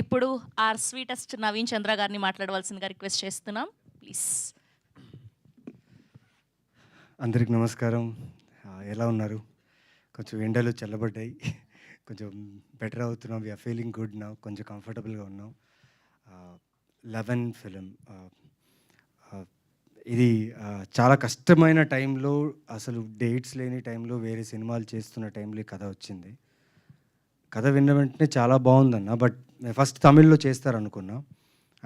ఇప్పుడు are sweetest Naveen చంద్ర గారిని మాట్లాడవలసిందిగా రిక్వెస్ట్ చేస్తున్నాం ప్లీజ్. అందరికి నమస్కారం. ఎలా ఉన్నారు? కొంచెం ఎండలు చల్లబడ్డాయి. కొంచెం బెటర్ అవుతున్నాం. We are feeling good now. కొంచెం కంఫర్టబుల్గా ఉన్నాం. 11 ఫిలిం ఇది చాలా కష్టమైన టైంలో, అసలు డేట్స్ లేని టైంలో, వేరే సినిమాలు చేస్తున్న టైంలో ఈ కథ వచ్చింది. కథ విన్న వెంటనే చాలా బాగుందన్న. బట్ నేను ఫస్ట్ తమిళ్లో చేస్తారనుకున్నా.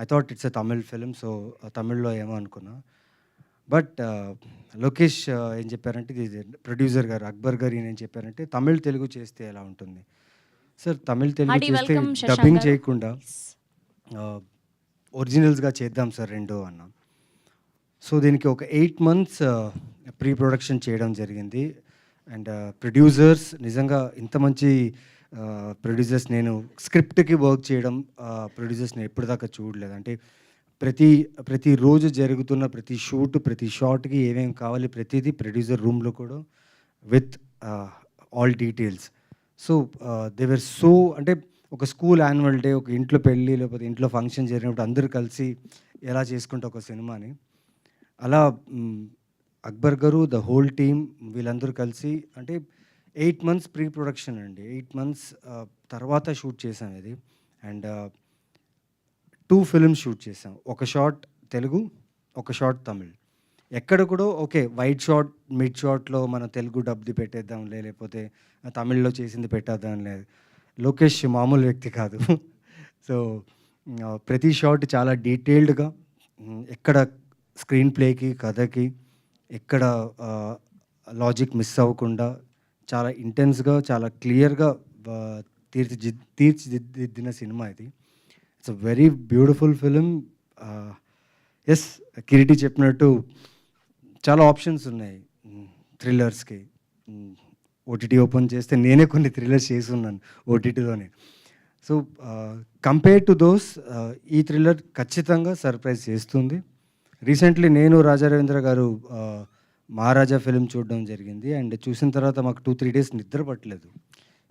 I thought it's a Tamil film. So తమిళ్లో ఏమో అనుకున్నా. బట్ లోకేష్ ఏం చెప్పారంటే, ఇది ప్రొడ్యూసర్ గారు అక్బర్ గారు ఏం చెప్పారంటే, తమిళ్ తెలుగు చేస్తే ఎలా ఉంటుంది సార్? తమిళ్ తెలుగు చేస్తే డబ్బింగ్ చేయకుండా ఒరిజినల్స్గా చేద్దాం సార్ రెండు అన్నాం. సో దీనికి ఒక 8 months ప్రీ ప్రొడక్షన్ చేయడం జరిగింది. అండ్ ప్రొడ్యూసర్స్ నిజంగా ఇంత మంచి ప్రొడ్యూసర్స్, నేను స్క్రిప్ట్కి వర్క్ చేయడం ప్రొడ్యూసర్స్ నేను ఎప్పటిదాకా చూడలేదు. అంటే ప్రతిరోజు జరుగుతున్న ప్రతి షూట్, ప్రతి షాట్కి ఏమేమి కావాలి ప్రతిదీ ప్రొడ్యూసర్ రూమ్లో కూడా విత్ ఆల్ డీటెయిల్స్. సో దేవర్ సో, అంటే ఒక స్కూల్ యాన్యువల్ డే, ఒక ఇంట్లో పెళ్ళి, లేకపోతే ఇంట్లో ఫంక్షన్ జరిగినప్పుడు అందరూ కలిసి ఎలా చేసుకుంటే ఒక సినిమాని, అలా అక్బర్ గారు, ద హోల్ టీమ్, వీళ్ళందరూ కలిసి, అంటే 8 months ప్రీ ప్రొడక్షన్ అండి. 8 months తర్వాత షూట్ చేసాం ఇది. అండ్ 2 films షూట్ చేసాం. ఒక షాట్ తెలుగు, ఒక షాట్ తమిళ్. ఎక్కడ కూడా ఓకే వైట్ షాట్, మిడ్ షాట్లో మన తెలుగు డబ్ది పెట్టేద్దాంలే, లేకపోతే తమిళ్లో చేసింది పెట్టేద్దాం లేదు. లోకేష్ మామూలు వ్యక్తి కాదు. సో ప్రతి షాట్ చాలా డీటెయిల్డ్గా, ఎక్కడ స్క్రీన్ ప్లేకి, కథకి ఎక్కడ లాజిక్ మిస్ అవ్వకుండా చాలా ఇంటెన్స్గా, చాలా క్లియర్గా తీర్చిదిద్దిన సినిమా ఇది. It's a very beautiful film. Yes, Kiriti చెప్పినట్టు చాలా ఆప్షన్స్ ఉన్నాయి థ్రిల్లర్స్కి. ఓటీటీ ఓపెన్ చేస్తే నేనే కొన్ని థ్రిల్లర్స్ చేసి ఉన్నాను ఓటీటీలోనే. సో కంపేర్ టు దోస్ ఈ థ్రిల్లర్ ఖచ్చితంగా సర్ప్రైజ్ చేస్తుంది. రీసెంట్లీ నేను రాజా రవీంద్ర గారు మహారాజా ఫిలిం చూడడం జరిగింది. అండ్ చూసిన తర్వాత మాకు 2-3 days నిద్ర పట్టలేదు.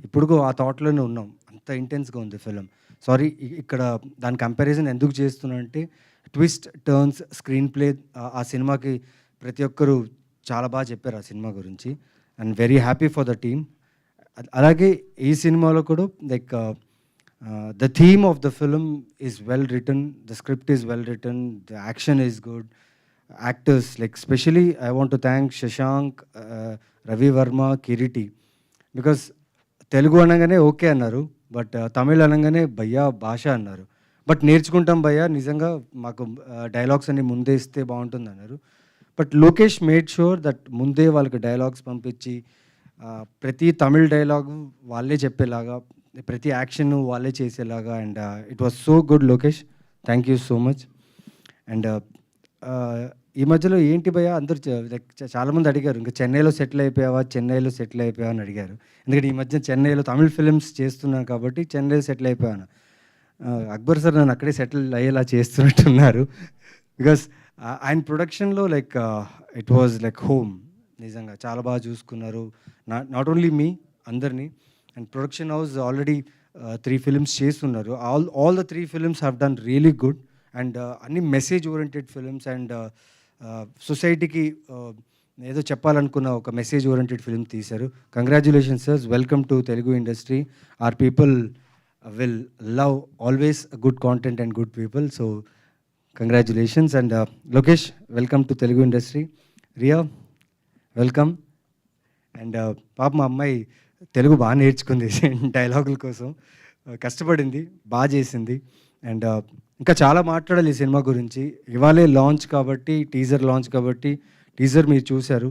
ఇప్పుడు ఆ థాట్లోనే ఉన్నాం, అంత ఇంటెన్స్గా ఉంది ఫిలిం. సారీ, ఇక్కడ దాని కంపారిజన్ ఎందుకు చేస్తున్నా అంటే, ట్విస్ట్, టర్న్స్, స్క్రీన్ ప్లే, ఆ సినిమాకి ప్రతి ఒక్కరూ చాలా బాగా చెప్పారు ఆ సినిమా గురించి. And very happy for the team. అలాగే ఈ సినిమాలో కూడా like the theme of the film is well written, the script is well written, the action is good, actors, like especially I want to thank Shashank, Ravi Verma, Kiriti, because Telugu అనగానే okay అన్నారు, but Tamil అనగానే భయ్యా భాష అన్నారు. But నేర్చుకుంటాం భయ్యా, నిజంగా మాకు డైలాగ్స్ అన్ని ముందే ఇస్తే బాగుంటుంది అన్నారు. But Lokesh made sure that ముందే వాళ్ళకి డైలాగ్స్ పంపించి ప్రతి తమిళ్ డైలాగు వాళ్ళే చెప్పేలాగా, ప్రతి యాక్షన్ వాళ్ళే చేసేలాగా. And it was so good Lokesh, thank you so much. And ఈ మధ్యలో ఏంటి భయ్యా అందరూ చాలామంది అడిగారు, ఇంకా చెన్నైలో సెటిల్ అయిపోయావా, చెన్నైలో సెటిల్ అయిపోయావా అని అడిగారు. ఎందుకంటే ఈ మధ్య చెన్నైలో తమిళ్ ఫిలిమ్స్ చేస్తున్నాను కాబట్టి చెన్నైలో సెటిల్ అయిపోయాను. అక్బర్ సార్ నన్ను అక్కడే సెటిల్ అయ్యేలా చేస్తున్నట్టున్నారు. బికాస్ ఆయన ప్రొడక్షన్లో like it was like home. నిజంగా చాలా బాగా చూసుకున్నారు, నాట్ ఓన్లీ మీ, అందరినీ. And production house already 3 films చేస్తున్నారు. All the 3 films have done really good. And అన్ని మెసేజ్ ఓరియంటెడ్ ఫిలిమ్స్. అండ్ సొసైటీకి ఏదో చెప్పాలనుకున్న ఒక మెసేజ్ ఓరియంటెడ్ ఫిలిం తీశారు. Congratulations sir, welcome to Telugu industry. Our people will love always good content and good people. So congratulations. And Lokesh, welcome to Telugu industry. Riya, welcome. And పాప మా అమ్మాయి తెలుగు బాగా నేర్చుకుంది డైలాగుల కోసం, కష్టపడింది, బాగా చేసింది. అండ్ ఇంకా చాలా మాట్లాడాలి ఈ సినిమా గురించి. ఇవాళే లాంచ్ కాబట్టి, టీజర్ లాంచ్ కాబట్టి, టీజర్ మీరు చూశారు.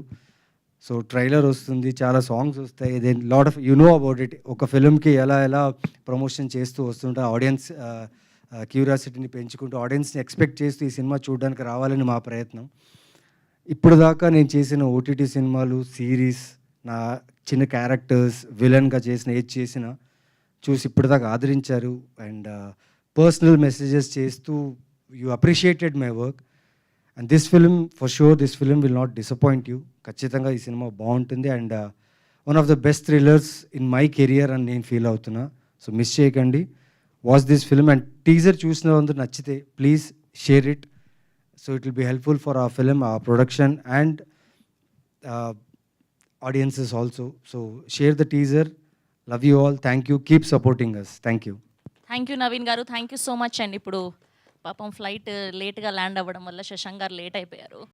సో ట్రైలర్ వస్తుంది, చాలా సాంగ్స్ వస్తాయి. Then lot of you know about it. ఒక ఫిల్మ్కి ఎలా ప్రమోషన్ చేస్తూ వస్తుంటే ఆడియన్స్ క్యూరియాసిటీని పెంచుకుంటూ, ఆడియన్స్ని ఎక్స్పెక్ట్ చేస్తూ ఈ సినిమా చూడడానికి రావాలని మా ప్రయత్నం. ఇప్పుడు దాకా నేను చేసిన ఓటీటీ సినిమాలు, సిరీస్, నా చిన్న క్యారెక్టర్స్, విలన్గా చేసిన ఏది చేసినా చూసి ఇప్పటిదాకా ఆదరించారు. అండ్ పర్సనల్ మెసేజెస్ చేస్తూ you appreciated my work. And this film for sure, this film will not disappoint you. ఖచ్చితంగా ఈ సినిమా బాగుంటుంది. And one of the best thrillers in my career అని నేను ఫీల్ అవుతున్నా. సో మిస్ చేయకండి. Watch this film and teaser చూసిన అందరూ నచ్చితే please share it. So it will be helpful for our film, our production and audiences also. So share the teaser. Love you all. Thank you. Keep supporting us. Thank you. Thank you Naveen గారు, thank you so much అండి. ఇప్పుడు పాపం flight లేట్గా land అవ్వడం వల్ల శశాంక్ గారు late అయిపోయారు.